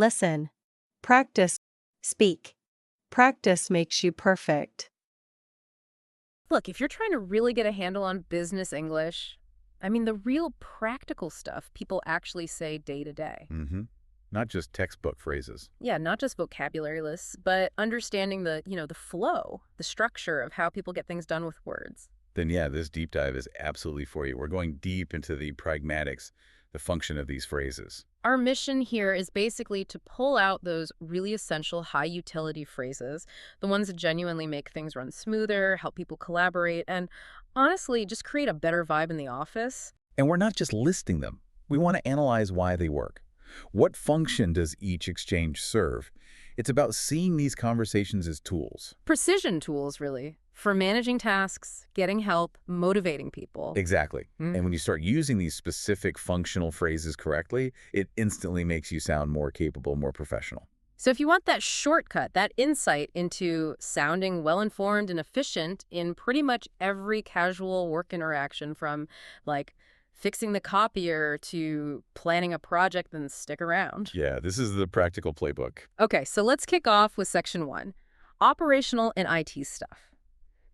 listen. Practice, speak. Practice makes you perfect. Look, if you're trying to really get a handle on business English, I mean, the real practical stuff people actually say day to day. Mm-hmm. Not just textbook phrases. Yeah, not just vocabulary lists, but understanding the flow, the structure of how people get things done with words. Then yeah, this deep dive is absolutely for you. We're going deep into the pragmatics, the function of these phrases. Our mission here is basically to pull out those really essential high-utility phrases, the ones that genuinely make things run smoother, help people collaborate, and honestly, just create a better vibe in the office. And we're not just listing them. We want to analyze why they work. What function does each exchange serve? It's about seeing these conversations as tools. Precision tools, really, for managing tasks, getting help, motivating people. Exactly. And when you start using these specific functional phrases correctly, it instantly makes you sound more capable, more professional. So if you want that shortcut, that insight into sounding well-informed and efficient in pretty much every casual work interaction, from like fixing the copier to planning a project, then stick around. Yeah, this is the practical playbook. Okay, so let's kick off with section 1, operational and IT stuff.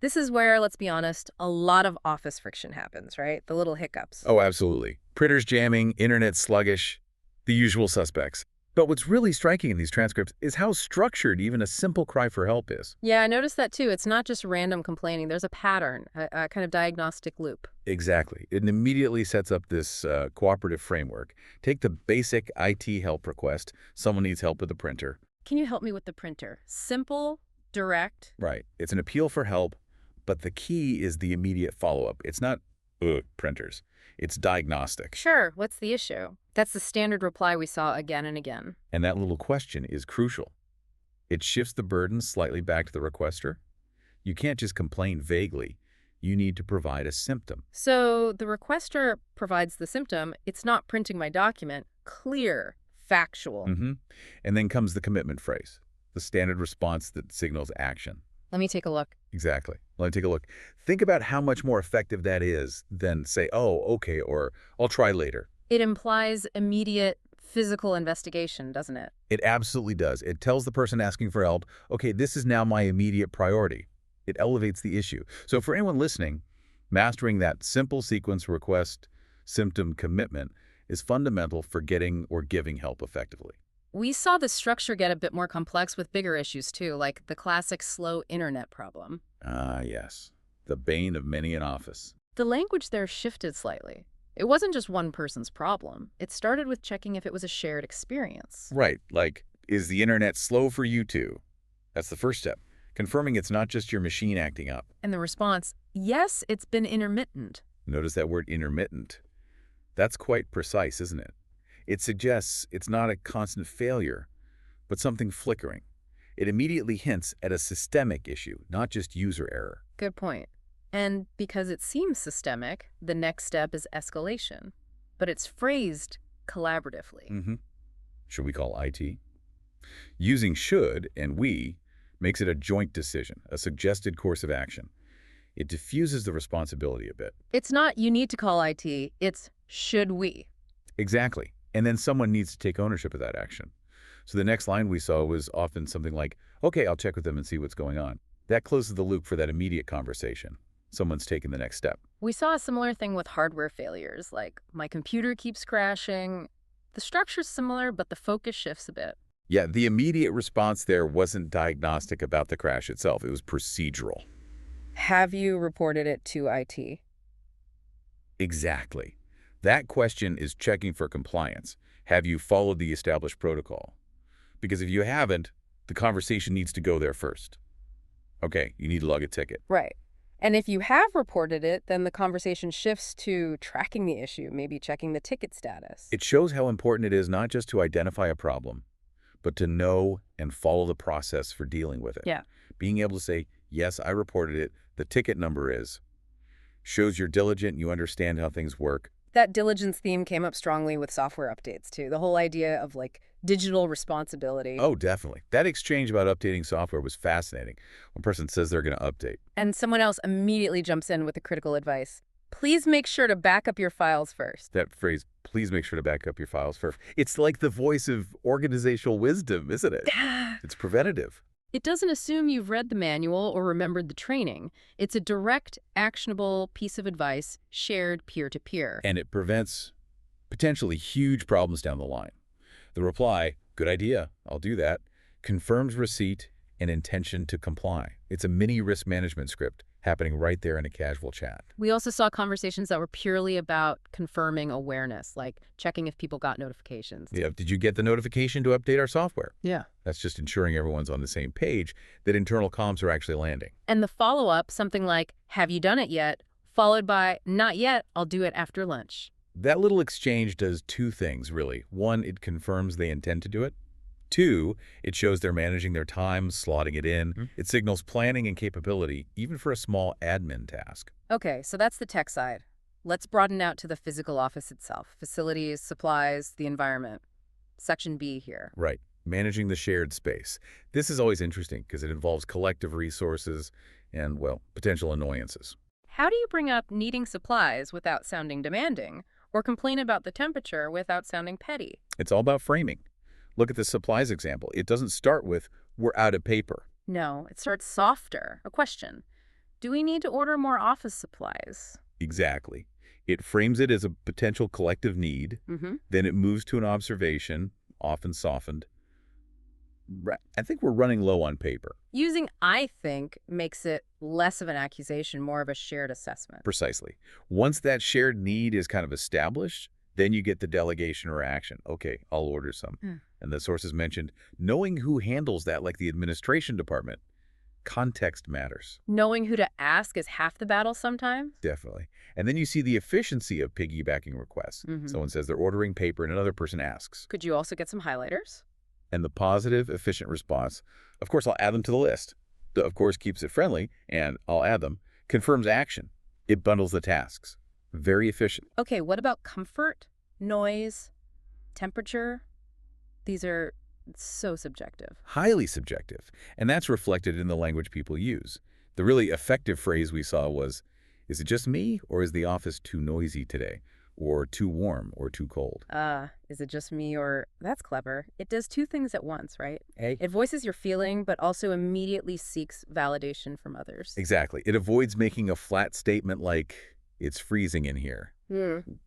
This is where, let's be honest, a lot of office friction happens, right? The little hiccups. Oh, absolutely. Printers jamming, internet sluggish, the usual suspects. But what's really striking in these transcripts is how structured even a simple cry for help is. Yeah, I noticed that too. It's not just random complaining. There's a pattern, a kind of diagnostic loop. Exactly. It immediately sets up this cooperative framework. Take the basic IT help request. Someone needs help with the printer. Can you help me with the printer? Simple, direct. Right. It's an appeal for help, but the key is the immediate follow-up. It's not, printers. It's diagnostic. Sure, what's the issue? That's the standard reply we saw again and again. And that little question is crucial. It shifts the burden slightly back to the requester. You can't just complain vaguely. You need to provide a symptom. So the requester provides the symptom. It's not printing my document. Clear, factual. And then comes the commitment phrase, the standard response that signals action. Let me take a look. Exactly. Let me take a look. Think about how much more effective that is than say, oh, okay, or I'll try later. It implies immediate physical investigation, doesn't it? It absolutely does. It tells the person asking for help, okay, this is now my immediate priority. It elevates the issue. So for anyone listening, mastering that simple sequence request, symptom, commitment is fundamental for getting or giving help effectively. We saw the structure get a bit more complex with bigger issues too, like the classic slow internet problem. Ah, yes. The bane of many an office. The language there shifted slightly. It wasn't just one person's problem. It started with checking if it was a shared experience. Right, like, is the internet slow for you too? That's the first step. Confirming it's not just your machine acting up. And the response, yes, it's been intermittent. Notice that word intermittent. That's quite precise, isn't it? It suggests it's not a constant failure, but something flickering. It immediately hints at a systemic issue, not just user error. Good point. And because it seems systemic, the next step is escalation. But it's phrased collaboratively. Should we call IT? Using should and we makes it a joint decision, a suggested course of action. It diffuses the responsibility a bit. It's not you need to call IT, it's should we. Exactly. And then someone needs to take ownership of that action. So the next line we saw was often something like, okay, I'll check with them and see what's going on. That closes the loop for that immediate conversation. Someone's taken the next step. We saw a similar thing with hardware failures, like my computer keeps crashing. The structure's similar, but the focus shifts a bit. Yeah, the immediate response there wasn't diagnostic about the crash itself. It was procedural. Have you reported it to IT? Exactly. That question is checking for compliance. Have you followed the established protocol? Because if you haven't, the conversation needs to go there first. Okay, you need to log a ticket. Right. And if you have reported it, then the conversation shifts to tracking the issue, maybe checking the ticket status. It shows how important it is not just to identify a problem, but to know and follow the process for dealing with it. Yeah. Being able to say, yes, I reported it, the ticket number is, shows you're diligent, you understand how things work. That diligence theme came up strongly with software updates, too. The whole idea of, like, digital responsibility. Oh, definitely. That exchange about updating software was fascinating. One person says they're going to update. And someone else immediately jumps in with the critical advice. Please make sure to back up your files first. That phrase, Please make sure to back up your files first. It's like the voice of organizational wisdom, isn't it? It's preventative. It doesn't assume you've read the manual or remembered the training. It's a direct, actionable piece of advice shared peer-to-peer. And it prevents potentially huge problems down the line. The reply, good idea, I'll do that, confirms receipt and intention to comply. It's a mini risk management script happening right there in a casual chat. We also saw conversations that were purely about confirming awareness, like checking if people got notifications. Yeah, did you get the notification to update our software? Yeah. That's just ensuring everyone's on the same page, that internal comms are actually landing. And the follow-up, something like, have you done it yet? Followed by, not yet, I'll do it after lunch. That little exchange does two things, really. One, it confirms they intend to do it. Two, it shows they're managing their time, slotting it in. It signals planning and capability, even for a small admin task. Okay, so that's the tech side. Let's broaden out to the physical office itself. Facilities, supplies, the environment. Section B here. Right. Managing the shared space. This is always interesting because it involves collective resources and, well, potential annoyances. How do you bring up needing supplies without sounding demanding, or complain about the temperature without sounding petty? It's all about framing. Look at the supplies example. It doesn't start with, we're out of paper. No, it starts softer. A question. Do we need to order more office supplies? Exactly. It frames it as a potential collective need. Then it moves to an observation, often softened. I think we're running low on paper. Using I think makes it less of an accusation, more of a shared assessment. Precisely. Once that shared need is kind of established, then you get the delegation or action. Okay, I'll order some. And the sources mentioned knowing who handles that, like the administration department. Context matters. Knowing who to ask is half the battle sometimes. Definitely. And then you see the efficiency of piggybacking requests. Someone says they're ordering paper and another person asks. Could you also get some highlighters? And the positive, efficient response, of course, I'll add them to the list. The of course keeps it friendly, and I'll add them. Confirms action. It bundles the tasks. Very efficient. Okay, what about comfort, noise, temperature? These are so subjective. Highly subjective. And that's reflected in the language people use. The really effective phrase we saw was, is it just me, or is the office too noisy today? Or too warm, or too cold? Is it just me, or... That's clever. It does two things at once, right? Hey. It voices your feeling, but also immediately seeks validation from others. Exactly. It avoids making a flat statement like, it's freezing in here,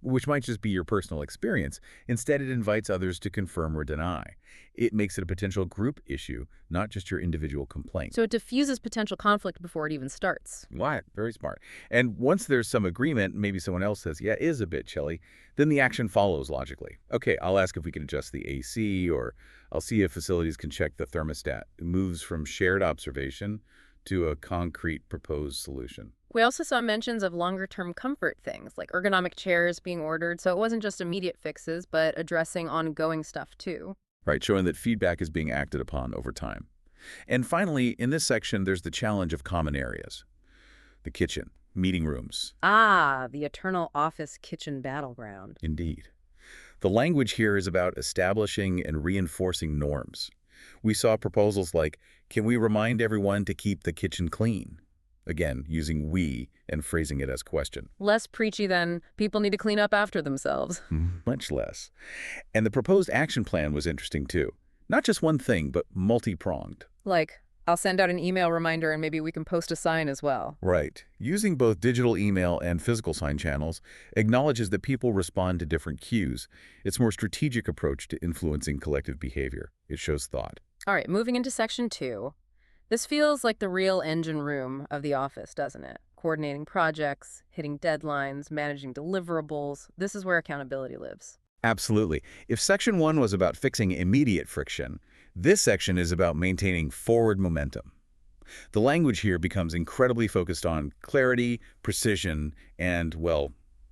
which might just be your personal experience. Instead, it invites others to confirm or deny. It makes it a potential group issue, not just your individual complaint. So it diffuses potential conflict before it even starts. Right. Very smart. And once there's some agreement, maybe someone else says, yeah, it is a bit chilly, then the action follows logically. Okay, I'll ask if we can adjust the AC, or I'll see if facilities can check the thermostat. It moves from shared observation to a concrete proposed solution. We also saw mentions of longer-term comfort things, like ergonomic chairs being ordered, so it wasn't just immediate fixes, but addressing ongoing stuff too. Right, showing that feedback is being acted upon over time. And finally, in this section, there's the challenge of common areas. The kitchen, meeting rooms. Ah, the eternal office kitchen battleground. Indeed. The language here is about establishing and reinforcing norms. We saw proposals like, can we remind everyone to keep the kitchen clean? Again, using we and phrasing it as question. Less preachy than people need to clean up after themselves. Much less. And the proposed action plan was interesting too. Not just one thing, but multi-pronged. Like, I'll send out an email reminder and maybe we can post a sign as well. Right. Using both digital email and physical sign channels acknowledges that people respond to different cues. It's a more strategic approach to influencing collective behavior. It shows thought. All right, moving into section 2. This feels like the real engine room of the office, doesn't it? Coordinating projects, hitting deadlines, managing deliverables. This is where accountability lives. Absolutely. If section 1 was about fixing immediate friction, this section is about maintaining forward momentum. The language here becomes incredibly focused on clarity, precision, and, well,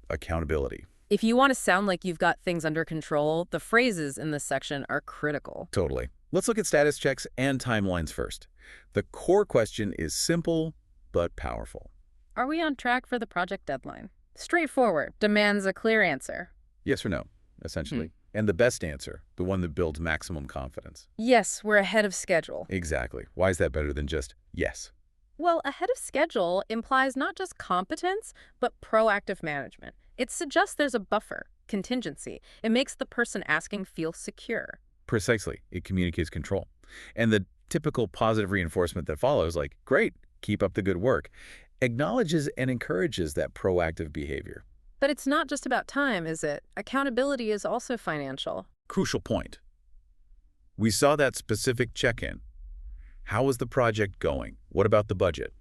accountability. If you want to sound like you've got things under control, the phrases in this section are critical. Totally. Let's look at status checks and timelines first. The core question is simple but powerful. Are we on track for the project deadline? Straightforward, demands a clear answer. Yes or no, essentially. And the best answer, the one that builds maximum confidence. Yes, we're ahead of schedule. Exactly. Why is that better than just yes? Well, ahead of schedule implies not just competence, but proactive management. It suggests there's a buffer, contingency. It makes the person asking feel secure. Precisely. It communicates control. And the typical positive reinforcement that follows, like, great, keep up the good work, acknowledges and encourages that proactive behavior. But it's not just about time, is it? Accountability is also financial. Crucial point. We saw that specific check-in. How is the project going? What about the budget?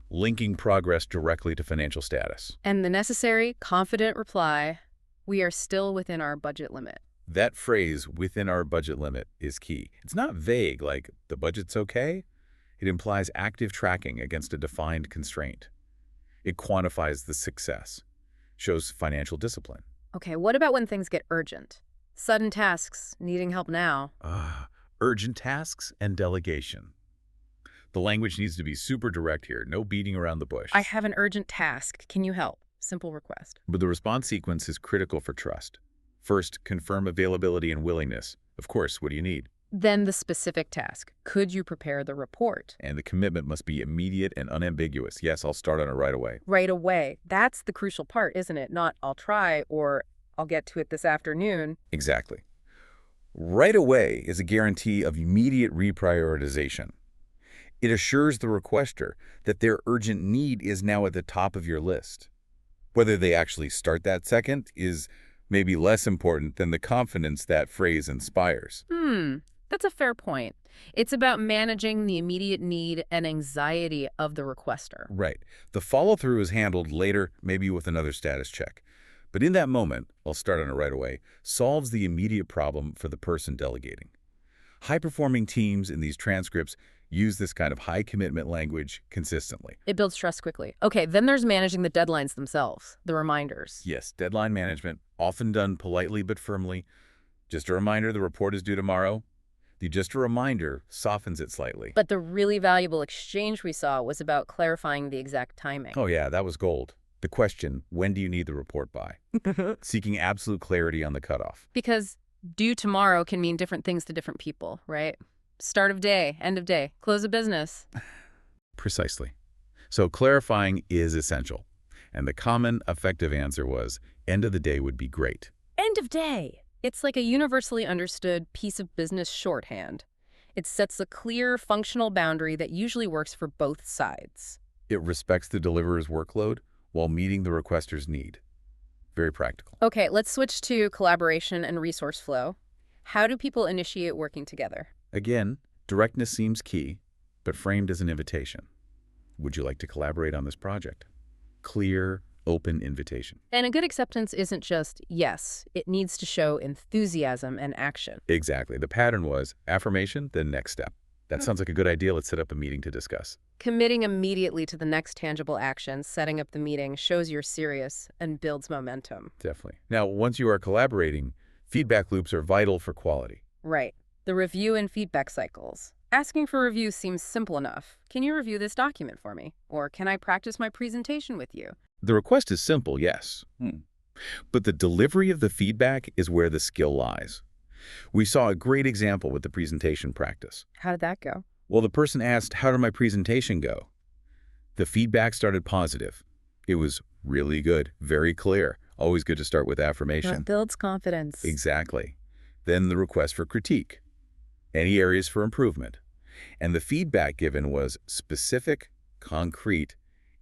Linking progress directly to financial status. And the necessary, confident reply, we are still within our budget limit. That phrase, within our budget limit, is key. It's not vague, like, the budget's okay. It implies active tracking against a defined constraint. It quantifies the success, shows financial discipline. Okay, what about when things get urgent? Sudden tasks, needing help now. Urgent tasks and delegation. The language needs to be super direct here, no beating around the bush. I have an urgent task. Can you help? Simple request. But the response sequence is critical for trust. First, confirm availability and willingness. Of course, what do you need? Then the specific task. Could you prepare the report? And the commitment must be immediate and unambiguous. Yes, I'll start on it right away. Right away. That's the crucial part, isn't it? Not I'll try or I'll get to it this afternoon. Exactly. Right away is a guarantee of immediate reprioritization. It assures the requester that their urgent need is now at the top of your list. Whether they actually start that second is maybe less important than the confidence that phrase inspires. That's a fair point. It's about managing the immediate need and anxiety of the requester. Right. The follow-through is handled later, maybe with another status check. But in that moment, I'll start on it right away, solves the immediate problem for the person delegating. High-performing teams in these transcripts use this kind of high-commitment language consistently. It builds trust quickly. Okay, then there's managing the deadlines themselves, the reminders. Yes, deadline management, often done politely but firmly. Just a reminder, the report is due tomorrow. The just a reminder softens it slightly. But the really valuable exchange we saw was about clarifying the exact timing. Oh yeah, that was gold. The question, when do you need the report by? Seeking absolute clarity on the cutoff. Because due tomorrow can mean different things to different people, right? Start of day, end of day, close of business. Precisely. So clarifying is essential. And the common, effective answer was, end of the day would be great. End of day. It's like a universally understood piece of business shorthand. It sets a clear, functional boundary that usually works for both sides. It respects the deliverer's workload while meeting the requester's need. Very practical. Okay, let's switch to collaboration and resource flow. How do people initiate working together? Again, directness seems key, but framed as an invitation. Would you like to collaborate on this project? Clear, open invitation. And a good acceptance isn't just yes. It needs to show enthusiasm and action. Exactly. The pattern was affirmation, then next step. That sounds like a good idea. Let's set up a meeting to discuss. Committing immediately to the next tangible action, setting up the meeting, shows you're serious and builds momentum. Definitely. Now, once you are collaborating, feedback loops are vital for quality. Right. The review and feedback cycles. Asking for reviews seems simple enough. Can you review this document for me? Or can I practice my presentation with you? The request is simple, yes. But the delivery of the feedback is where the skill lies. We saw a great example with the presentation practice. How did that go? Well, the person asked, how did my presentation go? The feedback started positive. It was really good, very clear. Always good to start with affirmation. That builds confidence. Exactly. Then the request for critique. Any areas for improvement. And the feedback given was specific, concrete,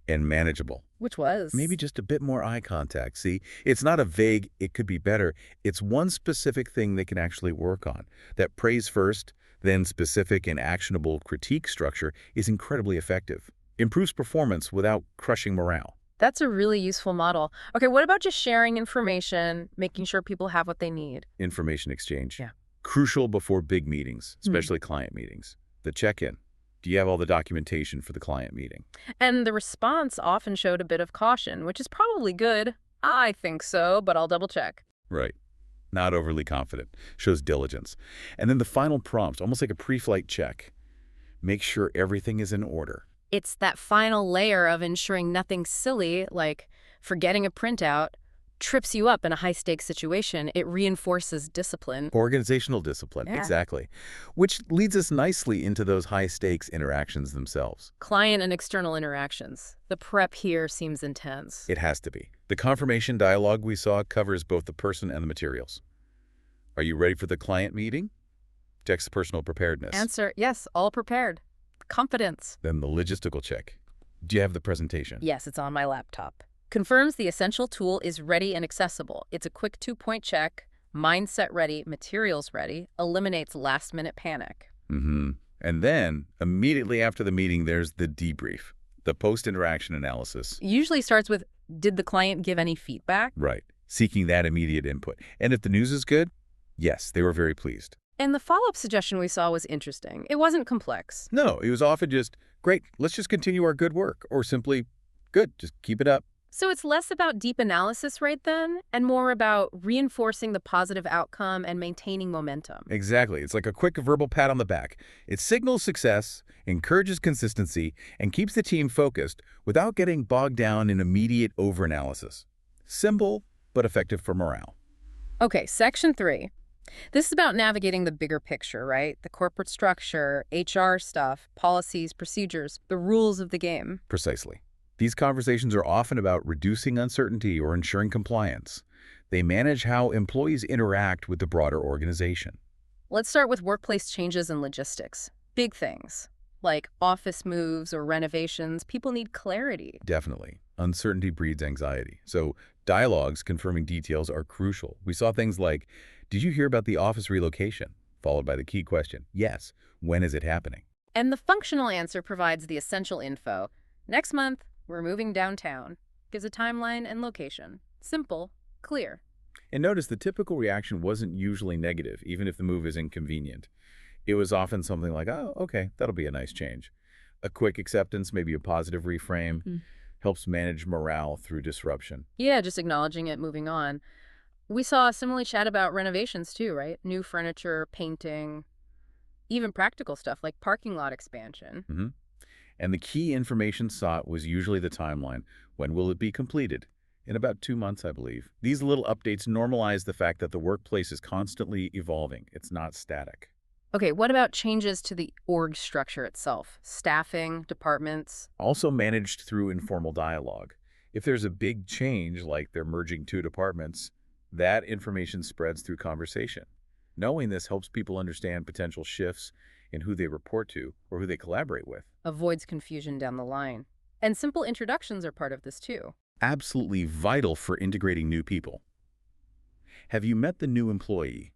and manageable. Which was? Maybe just a bit more eye contact. See, it's not a vague, it could be better. It's one specific thing they can actually work on. That praise first, then specific and actionable critique structure is incredibly effective. Improves performance without crushing morale. That's a really useful model. Okay, what about just sharing information, making sure people have what they need? Information exchange. Yeah. Crucial before big meetings, especially client meetings. The check-in. Do you have all the documentation for the client meeting? And the response often showed a bit of caution, which is probably good. I think so, but I'll double check. Right. Not overly confident. Shows diligence. And then the final prompt, almost like a pre-flight check. Make sure everything is in order. It's that final layer of ensuring nothing's silly, like forgetting a printout, trips you up in a high-stakes situation. It reinforces discipline. Organizational discipline, Yeah. exactly. Which leads us nicely into those high-stakes interactions themselves. Client and external interactions. The prep here seems intense. It has to be. The confirmation dialogue we saw covers both the person and the materials. Are you ready for the client meeting? Checks personal preparedness. Answer, yes, all prepared. Confidence. Then the logistical check. Do you have the presentation? Yes, it's on my laptop. Confirms the essential tool is ready and accessible. It's a quick 2-point check. Mindset ready, materials ready. Eliminates last-minute panic. And then, immediately after the meeting, there's the debrief, the post-interaction analysis. Usually starts with, did the client give any feedback? Right. Seeking that immediate input. And if the news is good, yes, they were very pleased. And the follow-up suggestion we saw was interesting. It wasn't complex. No, it was often just, great, let's just continue our good work. Or simply, good, just keep it up. So it's less about deep analysis right then, and more about reinforcing the positive outcome and maintaining momentum. Exactly. It's like a quick verbal pat on the back. It signals success, encourages consistency, and keeps the team focused without getting bogged down in immediate overanalysis. Simple, but effective for morale. Okay, section 3. This is about navigating the bigger picture, right? The corporate structure, HR stuff, policies, procedures, the rules of the game. Precisely. These conversations are often about reducing uncertainty or ensuring compliance. They manage how employees interact with the broader organization. Let's start with workplace changes and logistics. Big things, like office moves or renovations. People need clarity. Definitely. Uncertainty breeds anxiety. So dialogues confirming details are crucial. We saw things like, did you hear about the office relocation? Followed by the key question, yes, when is it happening? And the functional answer provides the essential info. Next month, we're moving downtown. Gives a timeline and location. Simple, clear. And notice the typical reaction wasn't usually negative, even if the move is inconvenient. It was often something like, oh, okay, that'll be a nice change. A quick acceptance, maybe a positive reframe, helps manage morale through disruption. Yeah, just acknowledging it, moving on. We saw a similar chat about renovations too, right? New furniture, painting, even practical stuff like parking lot expansion. And the key information sought was usually the timeline. When will it be completed? In about 2 months, I believe. These little updates normalize the fact that the workplace is constantly evolving. It's not static. Okay, what about changes to the org structure itself? Staffing, departments? Also managed through informal dialogue. If there's a big change, like they're merging 2 departments, that information spreads through conversation. Knowing this helps people understand potential shifts in who they report to or who they collaborate with. Avoids confusion down the line. And simple introductions are part of this too. Absolutely vital for integrating new people. Have you met the new employee?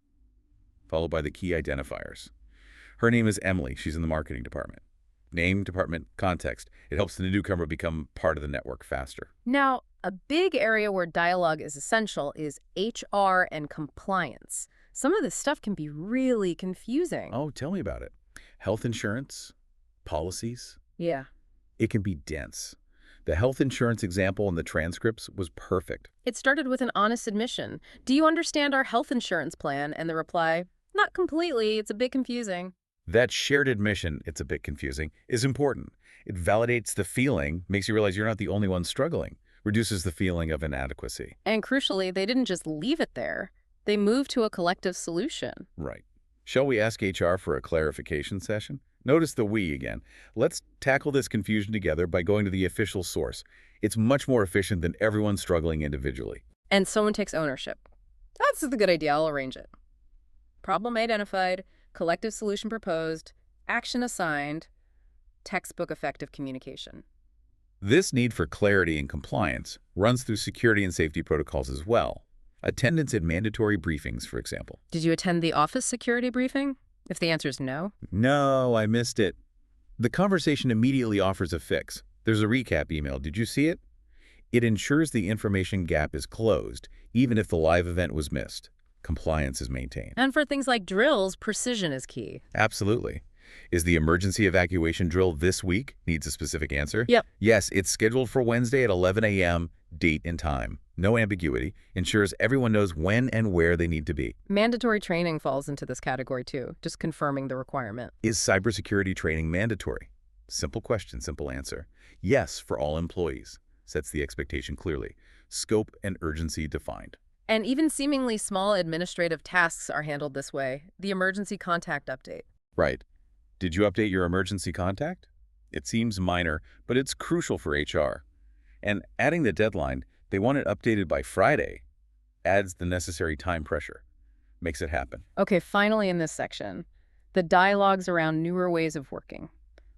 Followed by the key identifiers. Her name is Emily. She's in the marketing department. Name, department, context. It helps the newcomer become part of the network faster. Now, a big area where dialogue is essential is HR and compliance. Some of this stuff can be really confusing. Oh, tell me about it. Health insurance, policies. Yeah. It can be dense. The health insurance example in the transcripts was perfect. It started with an honest admission. Do you understand our health insurance plan? And the reply, not completely. It's a bit confusing. That shared admission, it's a bit confusing, is important. It validates the feeling, makes you realize you're not the only one struggling, reduces the feeling of inadequacy. And crucially, they didn't just leave it there. They moved to a collective solution. Right. Shall we ask HR for a clarification session? Notice the we again. Let's tackle this confusion together by going to the official source. It's much more efficient than everyone struggling individually. And someone takes ownership. That's the good idea. I'll arrange it. Problem identified, collective solution proposed, action assigned, textbook effective communication. This need for clarity and compliance runs through security and safety protocols as well. Attendance at mandatory briefings, for example. Did you attend the office security briefing? If the answer is no? No, I missed it. The conversation immediately offers a fix. There's a recap email. Did you see it? It ensures the information gap is closed, even if the live event was missed. Compliance is maintained. And for things like drills, precision is key. Absolutely. Is the emergency evacuation drill this week? Needs a specific answer? Yep. Yes, it's scheduled for Wednesday at 11 a.m., date and time. No ambiguity. Ensures everyone knows when and where they need to be. Mandatory training falls into this category too, just confirming the requirement. Is cybersecurity training mandatory? Simple question, simple answer. Yes, for all employees. Sets the expectation clearly. scope and urgency defined. And even seemingly small administrative tasks are handled this way. The emergency contact update. Right. Did you update your emergency contact? It seems minor, but it's crucial for HR. And adding the deadline, they want it updated by Friday, adds the necessary time pressure, makes it happen. Okay, finally in this section, the dialogues around newer ways of working,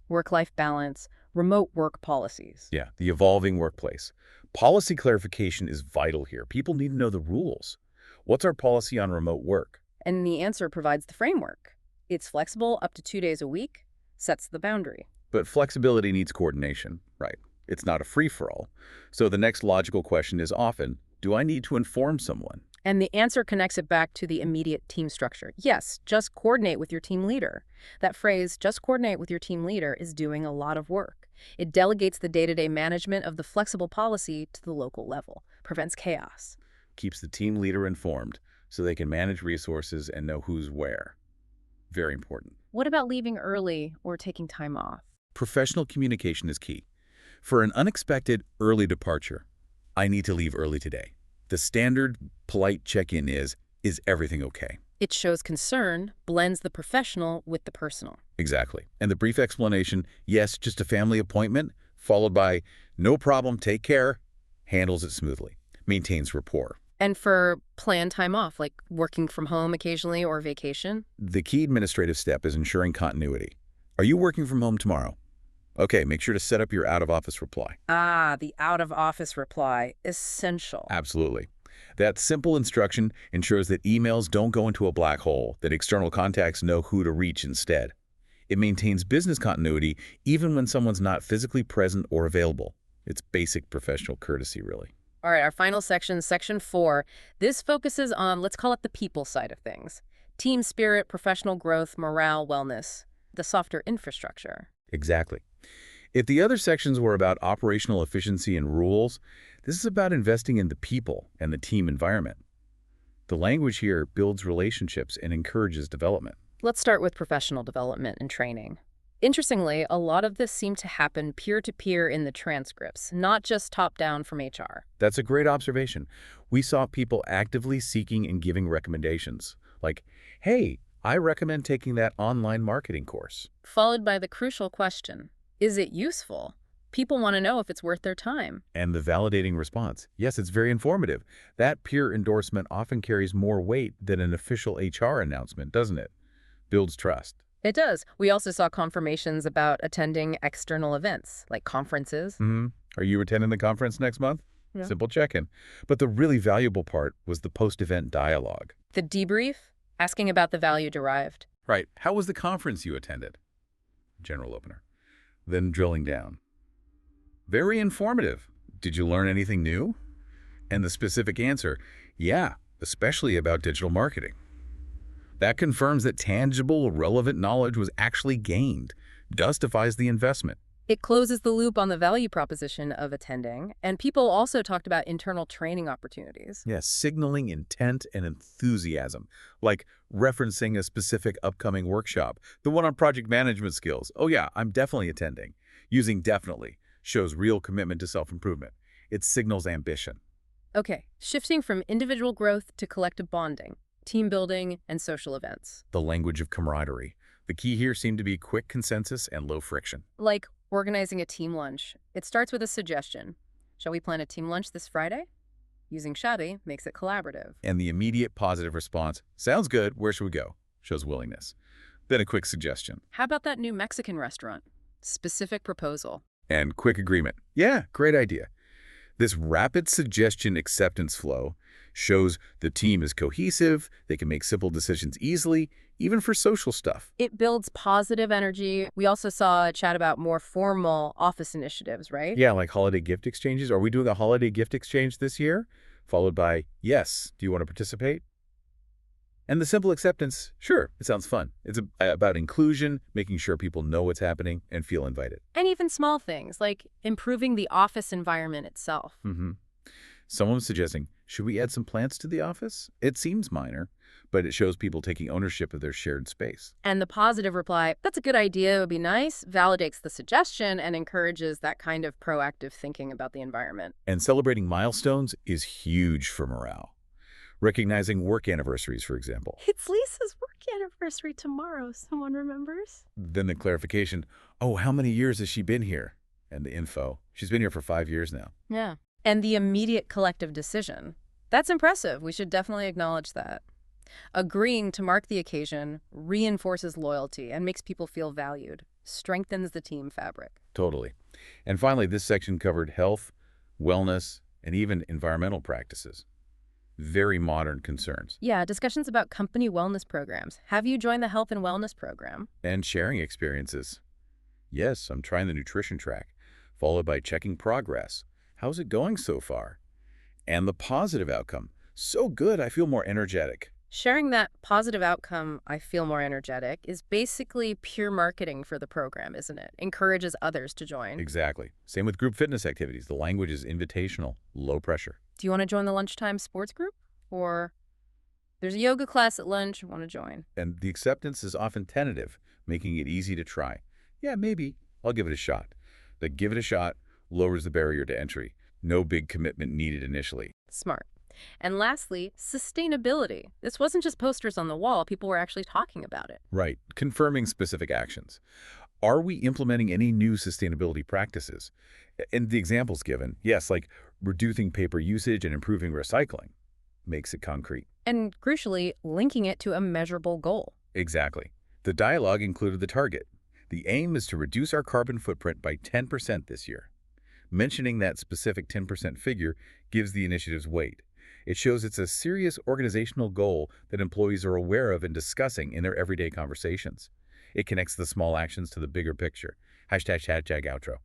work-life balance, remote work policies. Yeah, the evolving workplace. Policy clarification is vital here. People need to know the rules. What's our policy on remote work? And the answer provides the framework. It's flexible up to 2 days a week, sets the boundary. But flexibility needs coordination, right? It's not a free-for-all. So the next logical question is often, do I need to inform someone? And the answer connects it back to the immediate team structure. Yes, just coordinate with your team leader. That phrase, just coordinate with your team leader, is doing a lot of work. It delegates the day-to-day management of the flexible policy to the local level, prevents chaos. Keeps the team leader informed so they can manage resources and know who's where. Very important. What about leaving early or taking time off? Professional communication is key. For an unexpected early departure, I need to leave early today. The standard polite check-in is everything okay? It shows concern, blends the professional with the personal. Exactly. And the brief explanation, yes, just a family appointment, followed by, no problem, take care, handles it smoothly, maintains rapport. And for planned time off, like working from home occasionally or vacation? The key administrative step is ensuring continuity. Are you working from home tomorrow? Okay, make sure to set up your out-of-office reply. Ah, the out-of-office reply. Essential. Absolutely. That simple instruction ensures that emails don't go into a black hole, that external contacts know who to reach instead. It maintains business continuity even when someone's not physically present or available. It's basic professional courtesy, really. All right, our final section, section 4. This focuses on, let's call it the people side of things. Team spirit, professional growth, morale, wellness, the softer infrastructure. Exactly. If the other sections were about operational efficiency and rules, this is about investing in the people and the team environment. The language here builds relationships and encourages development. Let's start with professional development and training. Interestingly, a lot of this seemed to happen peer-to-peer in the transcripts, not just top-down from HR. That's a great observation. We saw people actively seeking and giving recommendations, like, hey, I recommend taking that online marketing course. Followed by the crucial question, is it useful? People want to know if it's worth their time. And the validating response, yes, it's very informative. That peer endorsement often carries more weight than an official HR announcement, doesn't it? Builds trust. It does. We also saw confirmations about attending external events, like conferences. Are you attending the conference next month? Yeah. Simple check-in. But the really valuable part was the post-event dialogue. The debrief, asking about the value derived. Right. How was the conference you attended? General opener. Then drilling down. Very informative. Did you learn anything new? And the specific answer, yeah, especially about digital marketing. That confirms that tangible, relevant knowledge was actually gained, justifies the investment. It closes the loop on the value proposition of attending, and people also talked about internal training opportunities. Yes, signaling intent and enthusiasm, like referencing a specific upcoming workshop, the one on project management skills. Oh yeah, I'm definitely attending. Using definitely shows real commitment to self-improvement. It signals ambition. Okay, shifting from individual growth to collective bonding, team building, and social events. The language of camaraderie. The key here seemed to be quick consensus and low friction. Like organizing a team lunch. It starts with a suggestion. Shall we plan a team lunch this Friday? Using Shadi makes it collaborative. And the immediate positive response, sounds good, where should we go? Shows willingness. Then a quick suggestion. How about that new Mexican restaurant? Specific proposal. And quick agreement. Yeah, great idea. This rapid suggestion acceptance flow shows the team is cohesive, they can make simple decisions easily, even for social stuff. It builds positive energy. We also saw a chat about more formal office initiatives, right? Yeah, like holiday gift exchanges. Are we doing a holiday gift exchange this year? Followed by, yes, do you want to participate? And the simple acceptance, sure, it sounds fun. It's about inclusion, making sure people know what's happening and feel invited. And even small things, like improving the office environment itself. Someone's suggesting, should we add some plants to the office? It seems minor, but it shows people taking ownership of their shared space. And the positive reply, that's a good idea, it would be nice, validates the suggestion and encourages that kind of proactive thinking about the environment. And celebrating milestones is huge for morale. Recognizing work anniversaries, for example. It's Lisa's work anniversary tomorrow, someone remembers? Then the clarification, oh, how many years has she been here? And the info, she's been here for 5 years now. Yeah. And the immediate collective decision. That's impressive. We should definitely acknowledge that. Agreeing to mark the occasion reinforces loyalty and makes people feel valued, strengthens the team fabric. Totally. And finally, this section covered health, wellness, and even environmental practices. Very modern concerns. Yeah, discussions about company wellness programs. Have you joined the health and wellness program? And sharing experiences. Yes, I'm trying the nutrition track, followed by checking progress. How's it going so far? And the positive outcome. So good, I feel more energetic. Sharing that positive outcome, I feel more energetic, is basically pure marketing for the program, isn't it? Encourages others to join. Exactly. Same with group fitness activities. The language is invitational, low pressure. Do you want to join the lunchtime sports group? Or there's a yoga class at lunch, want to join? And the acceptance is often tentative, making it easy to try. Yeah, maybe. I'll give it a shot. The give it a shot lowers the barrier to entry. No big commitment needed initially. Smart. And lastly, sustainability. This wasn't just posters on the wall. People were actually talking about it. Right. Confirming specific actions. Are we implementing any new sustainability practices? And the examples given, yes, like reducing paper usage and improving recycling, makes it concrete. And crucially, linking it to a measurable goal. Exactly. The dialogue included the target. The aim is to reduce our carbon footprint by 10% this year. Mentioning that specific 10% figure gives the initiative's weight. It shows it's a serious organizational goal that employees are aware of and discussing in their everyday conversations. It connects the small actions to the bigger picture. Hashtag outro.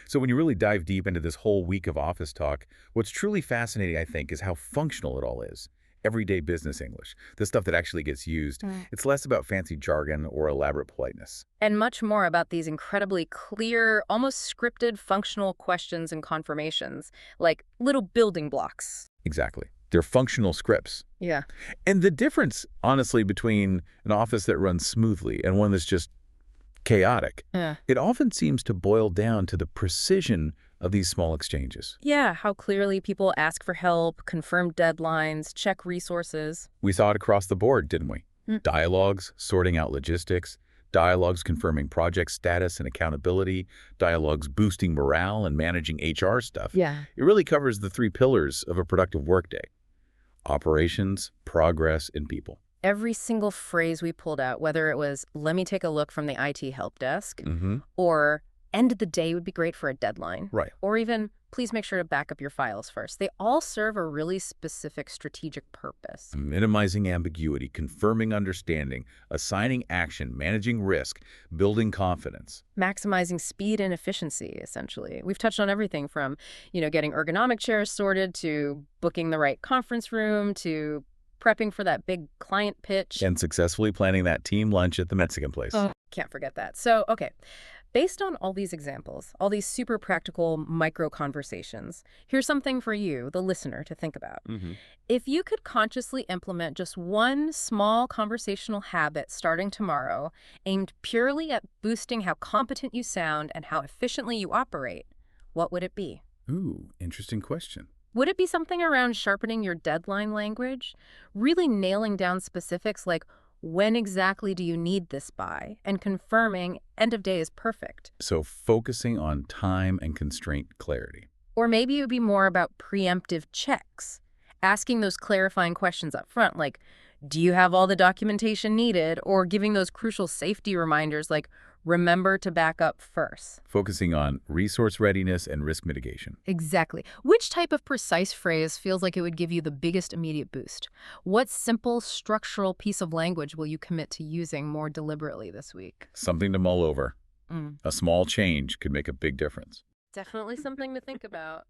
So when you really dive deep into this whole week of office talk, what's truly fascinating, I think, is how functional it all is. Everyday business English, the stuff that actually gets used. It's less about fancy jargon or elaborate politeness. And much more about these incredibly clear, almost scripted functional questions and confirmations, like little building blocks. Exactly. They're functional scripts. Yeah. And the difference, honestly, between an office that runs smoothly and one that's just chaotic, it often seems to boil down to the precision of these small exchanges. Yeah, how clearly people ask for help, confirm deadlines, check resources. We saw it across the board, didn't we? Dialogues, sorting out logistics, dialogues confirming project status and accountability, dialogues boosting morale and managing HR stuff. Yeah. It really covers the 3 pillars of a productive workday: operations, progress, and people. Every single phrase we pulled out, whether it was, let me take a look from the IT help desk, or end of the day would be great for a deadline, Right. or even, please make sure to back up your files first. They all serve a really specific strategic purpose. Minimizing ambiguity, confirming understanding, assigning action, managing risk, building confidence. Maximizing speed and efficiency, essentially. We've touched on everything from, getting ergonomic chairs sorted, to booking the right conference room, to prepping for that big client pitch. And successfully planning that team lunch at the Mexican place. Can't forget that. So, okay. Based on all these examples, all these super practical micro conversations, here's something for you, the listener, to think about. If you could consciously implement just one small conversational habit starting tomorrow, aimed purely at boosting how competent you sound and how efficiently you operate, what would it be? Ooh, interesting question. Would it be something around sharpening your deadline language? Really nailing down specifics like, when exactly do you need this by? And confirming end of day is perfect. So focusing on time and constraint clarity. Or maybe it would be more about preemptive checks. Asking those clarifying questions up front, like, do you have all the documentation needed? Or giving those crucial safety reminders like, remember to back up first. Focusing on resource readiness and risk mitigation. Exactly. Which type of precise phrase feels like it would give you the biggest immediate boost? What simple structural piece of language will you commit to using more deliberately this week? Something to mull over. A small change could make a big difference. Definitely something to think about.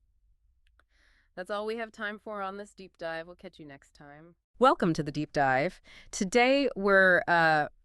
That's all we have time for on this deep dive. We'll catch you next time. Welcome to the deep dive. Today we're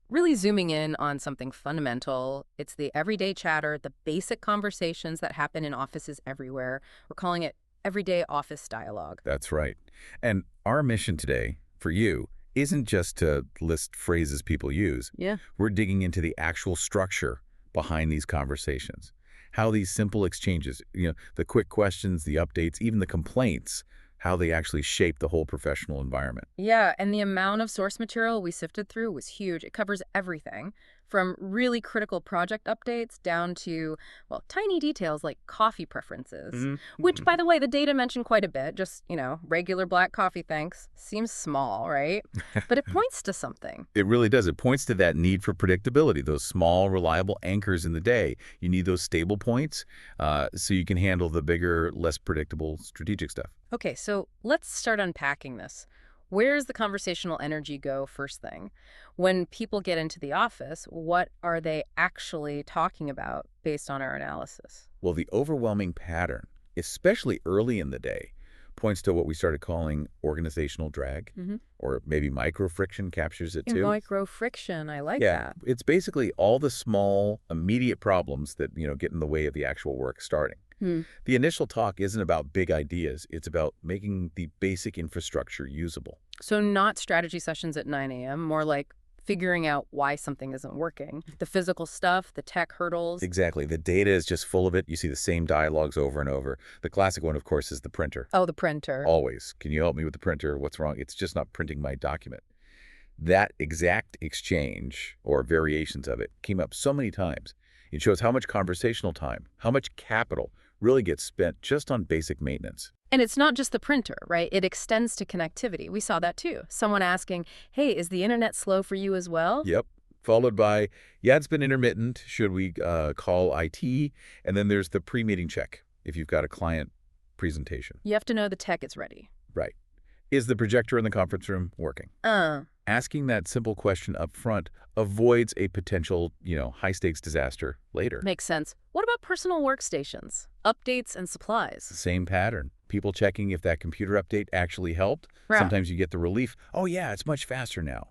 really zooming in on something fundamental. It's the everyday chatter, the basic conversations that happen in offices everywhere. We're calling it everyday office dialogue. That's right. And our mission today, for you, isn't just to list phrases people use. Yeah. We're digging into the actual structure behind these conversations. How these simple exchanges, the quick questions, the updates, even the complaints, how they actually shape the whole professional environment. Yeah, and the amount of source material we sifted through was huge. It covers everything from really critical project updates down to, well, tiny details like coffee preferences, which, by the way, the data mentioned quite a bit. Just, regular black coffee, thanks. Seems small, right? But it points to something. It really does. It points to that need for predictability, those small, reliable anchors in the day. You need those stable points so you can handle the bigger, less predictable strategic stuff. Okay, so let's start unpacking this. Where does the conversational energy go first thing? When people get into the office, what are they actually talking about based on our analysis? Well, the overwhelming pattern, especially early in the day, points to what we started calling organizational drag, or maybe micro-friction captures it too. Micro friction, I like Yeah, that. it's basically all the small, immediate problems that, get in the way of the actual work starting. The initial talk isn't about big ideas. It's about making the basic infrastructure usable. So not strategy sessions at 9 a.m., more like figuring out why something isn't working. The physical stuff, the tech hurdles. Exactly. The data is just full of it. You see the same dialogues over and over. The classic one, of course, is the printer. Oh, the printer. Always. Can you help me with the printer? What's wrong? It's just not printing my document. That exact exchange, or variations of it, came up so many times. It shows how much conversational time, how much capital really gets spent just on basic maintenance. And it's not just the printer, right? It extends to connectivity. We saw that too. Someone asking, hey, is the internet slow for you as well? Yep. Followed by, yeah, it's been intermittent. Should we call IT? And then there's the pre-meeting check if you've got a client presentation. You have to know the tech is ready. Right. Is the projector in the conference room working? Asking that simple question up front avoids a potential, high-stakes disaster later. Makes sense. What about personal workstations, updates, and supplies? Same pattern. People checking if that computer update actually helped. Right. Sometimes you get the relief, oh yeah, it's much faster now.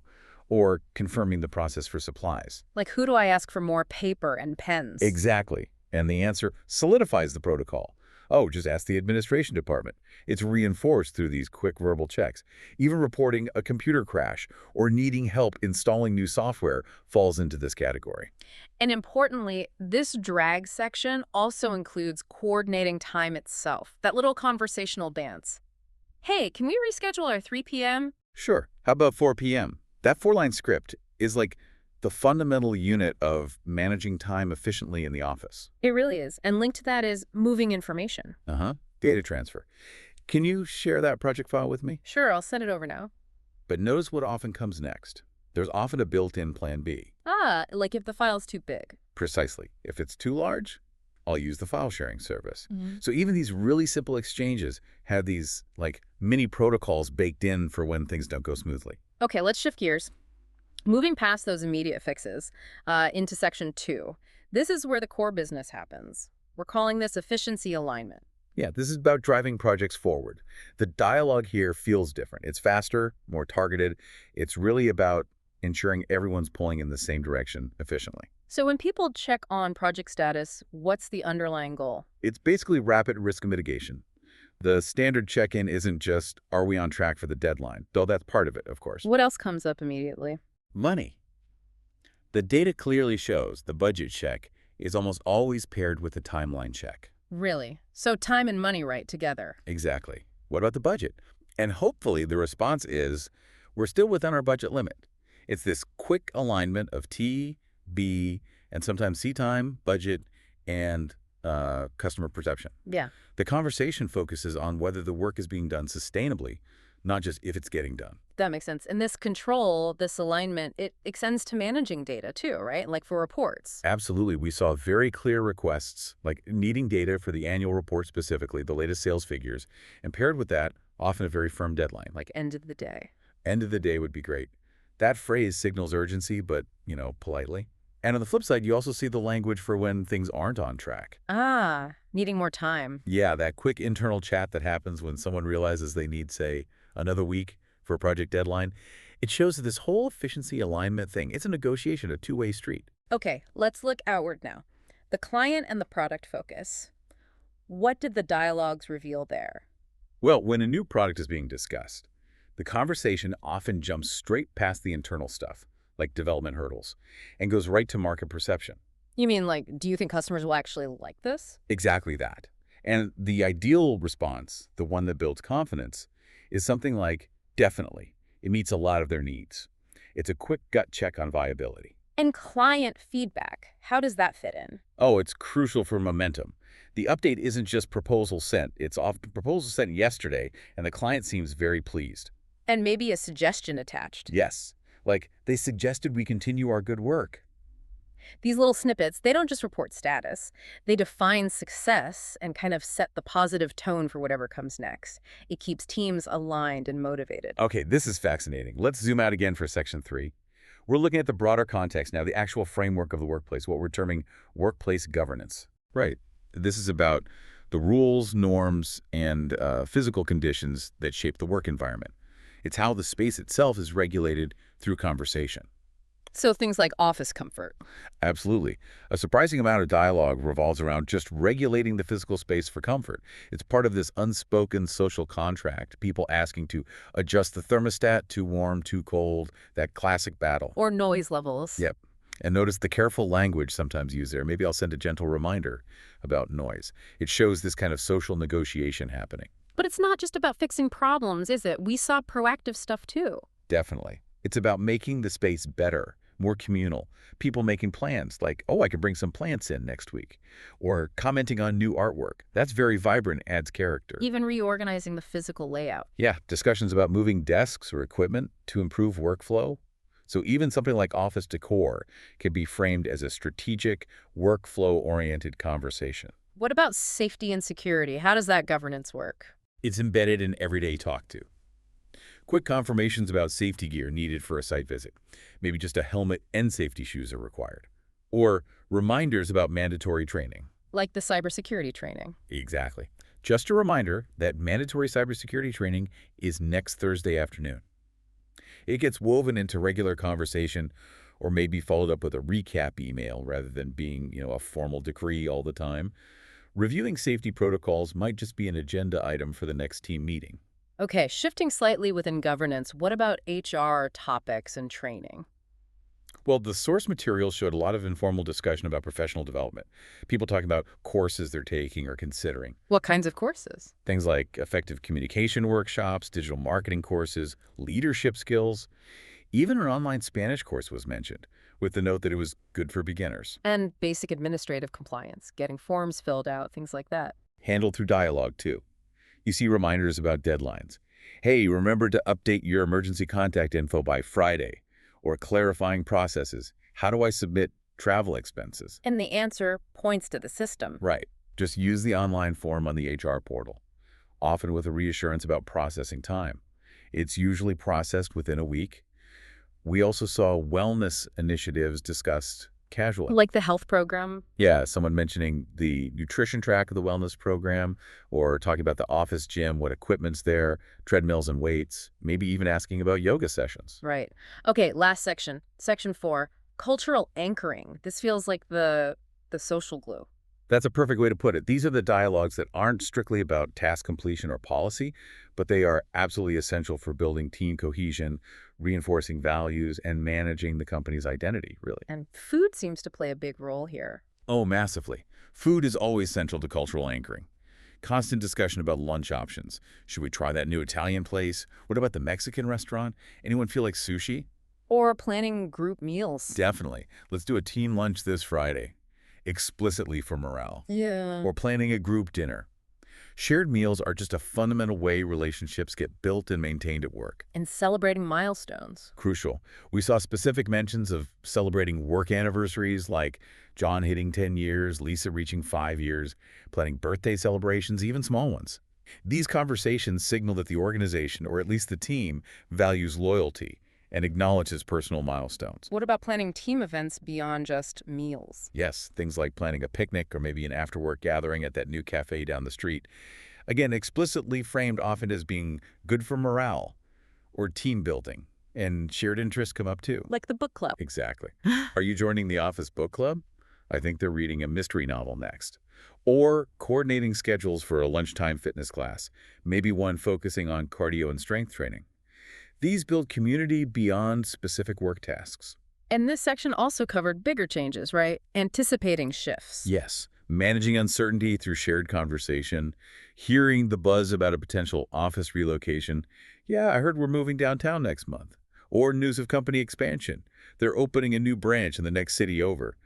Or confirming the process for supplies. Like, who do I ask for more paper and pens? Exactly. And the answer solidifies the protocol. Oh, just ask the administration department. It's reinforced through these quick verbal checks. Even reporting a computer crash or needing help installing new software falls into this category. And importantly, this drag section also includes coordinating time itself, that little conversational dance. Hey, can we reschedule our 3 p.m.? Sure. How about 4 p.m.? That 4-line script is like the fundamental unit of managing time efficiently in the office. It really is. And linked to that is moving information. Data transfer. Can you share that project file with me? Sure, I'll send it over now. But notice what often comes next. There's often a built-in plan B. Like if the file's too big. Precisely. If it's too large, I'll use the file sharing service. So even these really simple exchanges have these mini protocols baked in for when things don't go smoothly. Okay, let's shift gears. Moving past those immediate fixes into section 2. This is where the core business happens. We're calling this efficiency alignment. Yeah, this is about driving projects forward. The dialogue here feels different. It's faster, more targeted. It's really about ensuring everyone's pulling in the same direction efficiently. So when people check on project status, what's the underlying goal? It's basically rapid risk mitigation. The standard check-in isn't just, are we on track for the deadline? Though that's part of it, of course. What else comes up immediately? Money. The data clearly shows the budget check is almost always paired with the timeline check. Really? So time and money right together. Exactly. What about the budget? And hopefully the response is, we're still within our budget limit. It's this quick alignment of T, B, and sometimes C time, budget, and customer perception. Yeah. The conversation focuses on whether the work is being done sustainably, not just if it's getting done. That makes sense. And this control, this alignment, it extends to managing data too, right? Like for reports. Absolutely. We saw very clear requests, like needing data for the annual report specifically, the latest sales figures, and paired with that, often a very firm deadline. Like end of the day. End of the day would be great. That phrase signals urgency, but, politely. And on the flip side, you also see the language for when things aren't on track. Needing more time. Yeah, that quick internal chat that happens when someone realizes they need, say, another week for a project deadline. It shows that this whole efficiency alignment thing, it's a negotiation, a two-way street. Okay, let's look outward now. The client and the product focus. What did the dialogues reveal there? Well, when a new product is being discussed, the conversation often jumps straight past the internal stuff, like development hurdles, and goes right to market perception. You mean, like, do you think customers will actually like this? Exactly that. And the ideal response, the one that builds confidence, is something like, definitely. It meets a lot of their needs. It's a quick gut check on viability. And client feedback, how does that fit in? Oh, it's crucial for momentum. The update isn't just proposal sent. It's often proposal sent yesterday, and the client seems very pleased. And maybe a suggestion attached. Yes, like they suggested we continue our good work. These little snippets, they don't just report status. They define success and kind of set the positive tone for whatever comes next. It keeps teams aligned and motivated. Okay, this is fascinating. Let's zoom out again for section 3. We're looking at the broader context now, the actual framework of the workplace, what we're terming workplace governance. Right. This is about the rules, norms, and physical conditions that shape the work environment. It's how the space itself is regulated through conversation. So things like office comfort. Absolutely. A surprising amount of dialogue revolves around just regulating the physical space for comfort. It's part of this unspoken social contract, people asking to adjust the thermostat, too warm, too cold, that classic battle. Or noise levels. Yep. And notice the careful language sometimes used there. Maybe I'll send a gentle reminder about noise. It shows this kind of social negotiation happening. But it's not just about fixing problems, is it? We saw proactive stuff too. Definitely. It's about making the space better, more communal. People making plans like, oh, I can bring some plants in next week. Or commenting on new artwork. That's very vibrant, adds character. Even reorganizing the physical layout. Yeah, discussions about moving desks or equipment to improve workflow. So even something like office decor can be framed as a strategic, workflow-oriented conversation. What about safety and security? How does that governance work? It's embedded in everyday talk to. Quick confirmations about safety gear needed for a site visit. Maybe just a helmet and safety shoes are required. Or reminders about mandatory training. Like the cybersecurity training. Exactly. Just a reminder that mandatory cybersecurity training is next Thursday afternoon. It gets woven into regular conversation or maybe followed up with a recap email rather than being, a formal decree all the time. Reviewing safety protocols might just be an agenda item for the next team meeting. Okay, shifting slightly within governance, what about HR topics and training? Well, the source material showed a lot of informal discussion about professional development. People talking about courses they're taking or considering. What kinds of courses? Things like effective communication workshops, digital marketing courses, leadership skills. Even an online Spanish course was mentioned, with the note that it was good for beginners. And basic administrative compliance, getting forms filled out, things like that. Handled through dialogue, too. You see reminders about deadlines. Hey, remember to update your emergency contact info by Friday. Or clarifying processes. How do I submit travel expenses? And the answer points to the system. Right. Just use the online form on the HR portal, often with a reassurance about processing time. It's usually processed within a week. We also saw wellness initiatives discussed casually. Like the health program? Yeah, someone mentioning the nutrition track of the wellness program, or talking about the office gym, what equipment's there, treadmills and weights, maybe even asking about yoga sessions. Right. Okay, last section. Section 4, cultural anchoring. This feels like the social glue. That's a perfect way to put it. These are the dialogues that aren't strictly about task completion or policy, but they are absolutely essential for building team cohesion, reinforcing values, and managing the company's identity, really. And food seems to play a big role here. Oh, massively. Food is always central to cultural anchoring. Constant discussion about lunch options. Should we try that new Italian place? What about the Mexican restaurant? Anyone feel like sushi? Or planning group meals. Definitely. Let's do a team lunch this Friday. Explicitly for morale. Yeah. Or planning a group dinner. Shared meals are just a fundamental way relationships get built and maintained at work. And celebrating milestones. Crucial. We saw specific mentions of celebrating work anniversaries like John hitting 10 years, Lisa reaching 5 years, planning birthday celebrations, even small ones. These conversations signal that the organization, or at least the team, values loyalty and acknowledges personal milestones. What about planning team events beyond just meals? Yes, things like planning a picnic or maybe an after-work gathering at that new cafe down the street. Again, explicitly framed often as being good for morale or team building, and shared interests come up too. Like the book club. Exactly. Are you joining the office book club? I think they're reading a mystery novel next. Or coordinating schedules for a lunchtime fitness class, maybe one focusing on cardio and strength training. These build community beyond specific work tasks. And this section also covered bigger changes, right? Anticipating shifts. Yes, managing uncertainty through shared conversation, hearing the buzz about a potential office relocation. Yeah, I heard we're moving downtown next month. Or news of company expansion. They're opening a new branch in the next city over.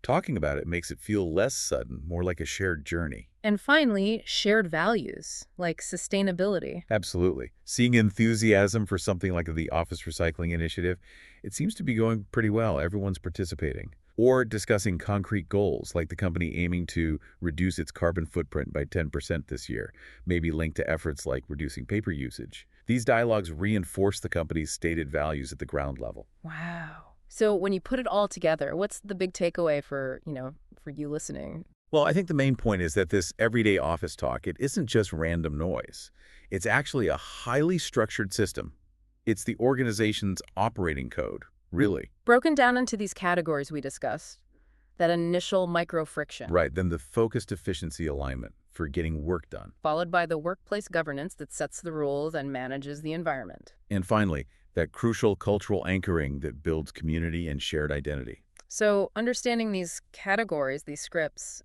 Talking about it makes it feel less sudden, more like a shared journey. And finally, shared values, like sustainability. Absolutely. Seeing enthusiasm for something like the Office Recycling Initiative, it seems to be going pretty well. Everyone's participating. Or discussing concrete goals, like the company aiming to reduce its carbon footprint by 10% this year, maybe linked to efforts like reducing paper usage. These dialogues reinforce the company's stated values at the ground level. Wow. So when you put it all together, what's the big takeaway for, for you listening? Well, I think the main point is that this everyday office talk, it isn't just random noise. It's actually a highly structured system. It's the organization's operating code, really. Broken down into these categories we discussed, that initial micro friction. Right, then the focused efficiency alignment for getting work done. Followed by the workplace governance that sets the rules and manages the environment. And finally, that crucial cultural anchoring that builds community and shared identity. So understanding these categories, these scripts,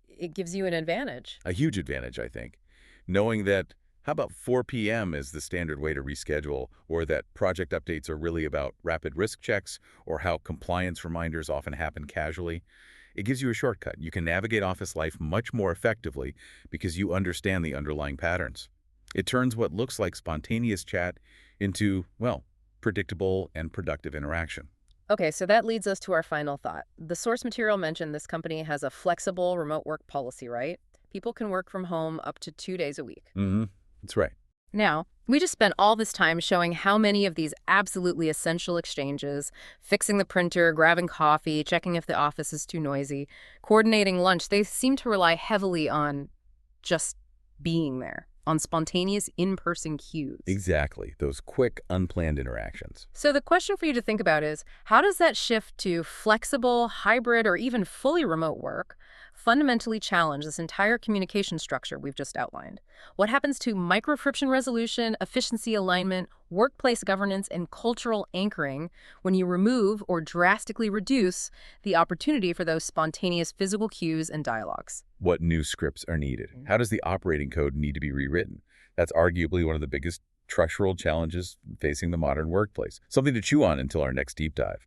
it gives you an advantage. A huge advantage, I think. Knowing that, how about 4 p.m. is the standard way to reschedule, or that project updates are really about rapid risk checks, or how compliance reminders often happen casually. It gives you a shortcut. You can navigate office life much more effectively because you understand the underlying patterns. It turns what looks like spontaneous chat into, well, predictable and productive interaction. Okay, so that leads us to our final thought. The source material mentioned this company has a flexible remote work policy, right? People can work from home up to 2 days a week. That's right. Now, we just spent all this time showing how many of these absolutely essential exchanges, fixing the printer, grabbing coffee, checking if the office is too noisy, coordinating lunch, they seem to rely heavily on just being there, on spontaneous in-person cues. Exactly. Those quick, unplanned interactions. So the question for you to think about is, how does that shift to flexible, hybrid, or even fully remote work fundamentally challenge this entire communication structure we've just outlined? What happens to micro-friction resolution, efficiency alignment, workplace governance, and cultural anchoring when you remove or drastically reduce the opportunity for those spontaneous physical cues and dialogues? What new scripts are needed? How does the operating code need to be rewritten? That's arguably one of the biggest structural challenges facing the modern workplace. Something to chew on until our next deep dive.